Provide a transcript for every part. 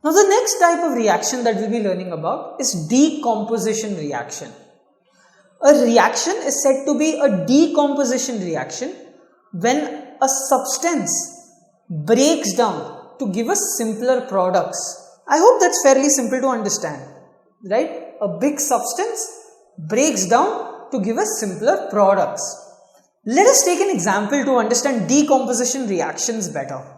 Now the next type of reaction that we'll be learning about is decomposition reaction. A reaction is said to be a decomposition reaction when a substance breaks down to give us simpler products. I hope that's fairly simple to understand, right? A big substance breaks down to give us simpler products. Let us take an example to understand decomposition reactions better.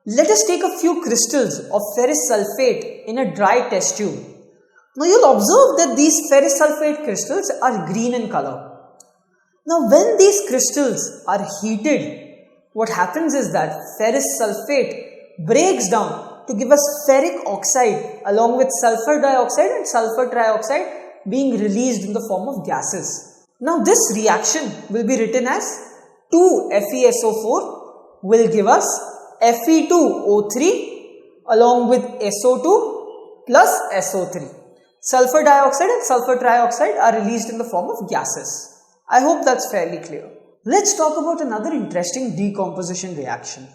Let us take a few crystals of ferrous sulfate in a dry test tube. Now you'll observe that these ferrous sulfate crystals are green in color. Now when these crystals are heated, what happens is that ferrous sulfate breaks down to give us ferric oxide along with sulfur dioxide and sulfur trioxide being released in the form of gases. Now this reaction will be written as 2FeSO4 will give us Fe2O3 along with SO2 plus SO3. Sulfur dioxide and sulfur trioxide are released in the form of gases. I hope that's fairly clear. Let's talk about another interesting decomposition reaction.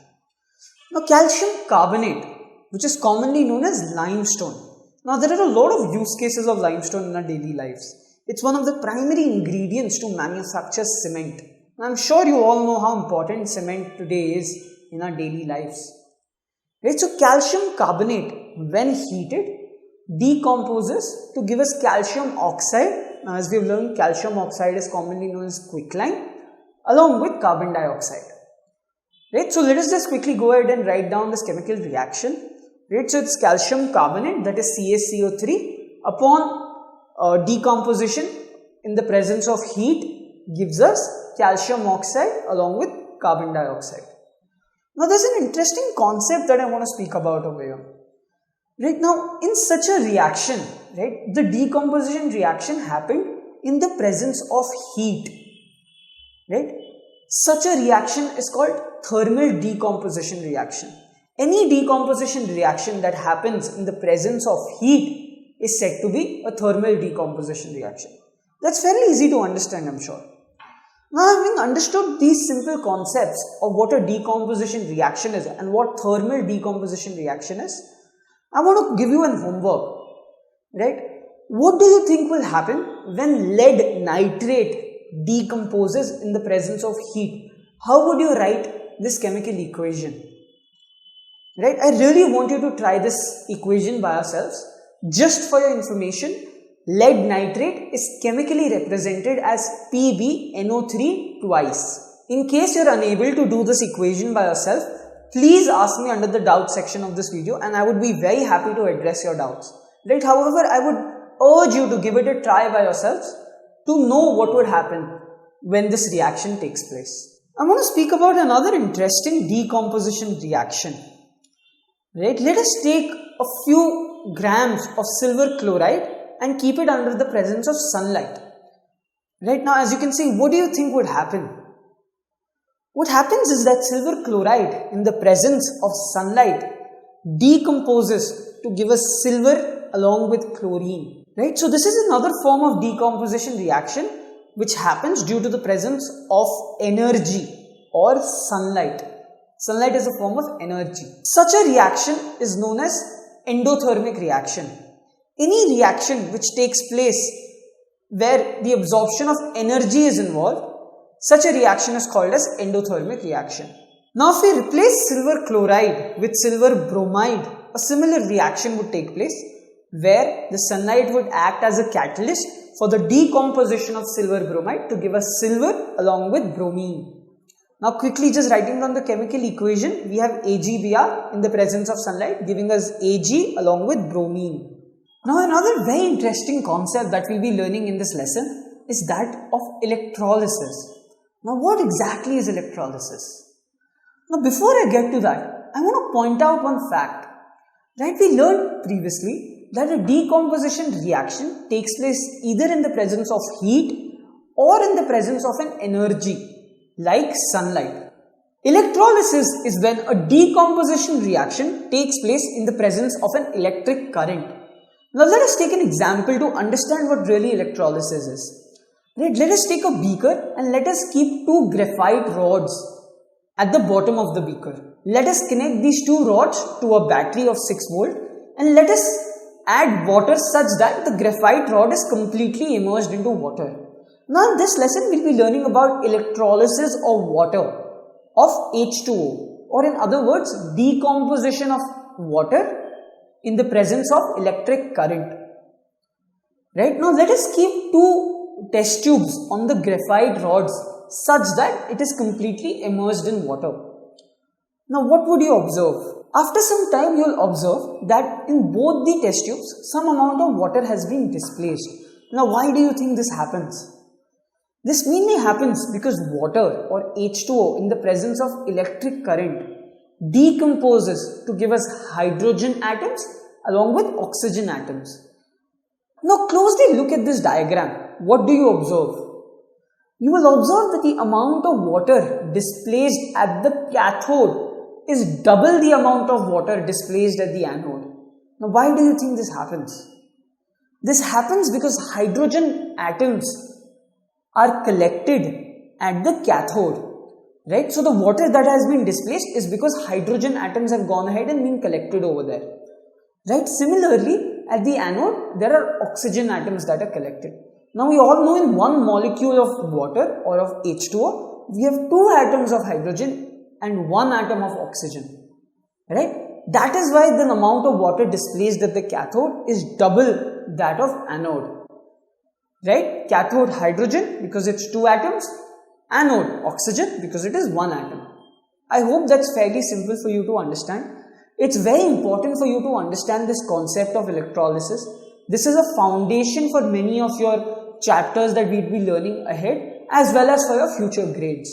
Now calcium carbonate, which is commonly known as limestone. Now there are a lot of use cases of limestone in our daily lives. It's one of the primary ingredients to manufacture cement. I'm sure you all know how important cement today is in our daily lives. Right? So calcium carbonate, when heated, decomposes to give us calcium oxide. Now as we have learned, calcium oxide is commonly known as quicklime along with carbon dioxide. Right? So let us just quickly go ahead and write down this chemical reaction. Right? So it's calcium carbonate, that is CaCO3, upon decomposition in the presence of heat gives us calcium oxide along with carbon dioxide. Now there's an interesting concept that I want to speak about over here. Right now, in such a reaction, right, the decomposition reaction happened in the presence of heat, right? Such a reaction is called thermal decomposition reaction. Any decomposition reaction that happens in the presence of heat is said to be a thermal decomposition reaction. That's fairly easy to understand, I'm sure. Now, having understood these simple concepts of what a decomposition reaction is and what thermal decomposition reaction is, I want to give you an homework, right? What do you think will happen when lead nitrate decomposes in the presence of heat? How would you write this chemical equation? Right? I really want you to try this equation by yourselves. Just for your information, lead nitrate is chemically represented as PbNO3 twice. In case you are unable to do this equation by yourself, please ask me under the doubt section of this video and I would be very happy to address your doubts. Right? However, I would urge you to give it a try by yourselves to know what would happen when this reaction takes place. I want to speak about another interesting decomposition reaction. Right? Let us take a few grams of silver chloride and keep it under the presence of sunlight. Right now, as you can see, what do you think would happen? What happens is that silver chloride in the presence of sunlight decomposes to give us silver along with chlorine. Right? So this is another form of decomposition reaction which happens due to the presence of energy or sunlight. Sunlight is a form of energy. Such a reaction is known as endothermic reaction. Any reaction which takes place where the absorption of energy is involved, such a reaction is called as endothermic reaction. Now if we replace silver chloride with silver bromide, a similar reaction would take place where the sunlight would act as a catalyst for the decomposition of silver bromide to give us silver along with bromine. Now quickly just writing down the chemical equation, we have AgBr in the presence of sunlight giving us Ag along with bromine. Now another very interesting concept that we'll be learning in this lesson is that of electrolysis. Now what exactly is electrolysis? Now before I get to that, I want to point out one fact. Right, we learned previously that a decomposition reaction takes place either in the presence of heat or in the presence of an energy like sunlight. Electrolysis is when a decomposition reaction takes place in the presence of an electric current. Now let us take an example to understand what really electrolysis is. Right, let us take a beaker and let us keep two graphite rods at the bottom of the beaker. Let us connect these two rods to a battery of 6 volt and let us add water such that the graphite rod is completely immersed into water. Now in this lesson we'll be learning about electrolysis of water of H2O, or in other words decomposition of water in the presence of electric current. Right, now let us keep two test tubes on the graphite rods such that it is completely immersed in water. Now what would you observe? After some time you will observe that in both the test tubes some amount of water has been displaced. Now why do you think this happens? This mainly happens because water or H2O in the presence of electric current decomposes to give us hydrogen atoms along with oxygen atoms. Now closely look at this diagram. What do you observe? You will observe that the amount of water displaced at the cathode is double the amount of water displaced at the anode. Now why do you think this happens? This happens because hydrogen atoms are collected at the cathode, right? So the water that has been displaced is because hydrogen atoms have gone ahead and been collected over there, right? Similarly, at the anode, there are oxygen atoms that are collected. Now we all know in one molecule of water or of H2O, we have two atoms of hydrogen and one atom of oxygen, right? That is why the amount of water displaced at the cathode is double that of anode. Right? Cathode hydrogen because it's two atoms, anode oxygen because it is one atom. I hope that's fairly simple for you to understand. It's very important for you to understand this concept of electrolysis. This is a foundation for many of your chapters that we'll be learning ahead as well as for your future grades.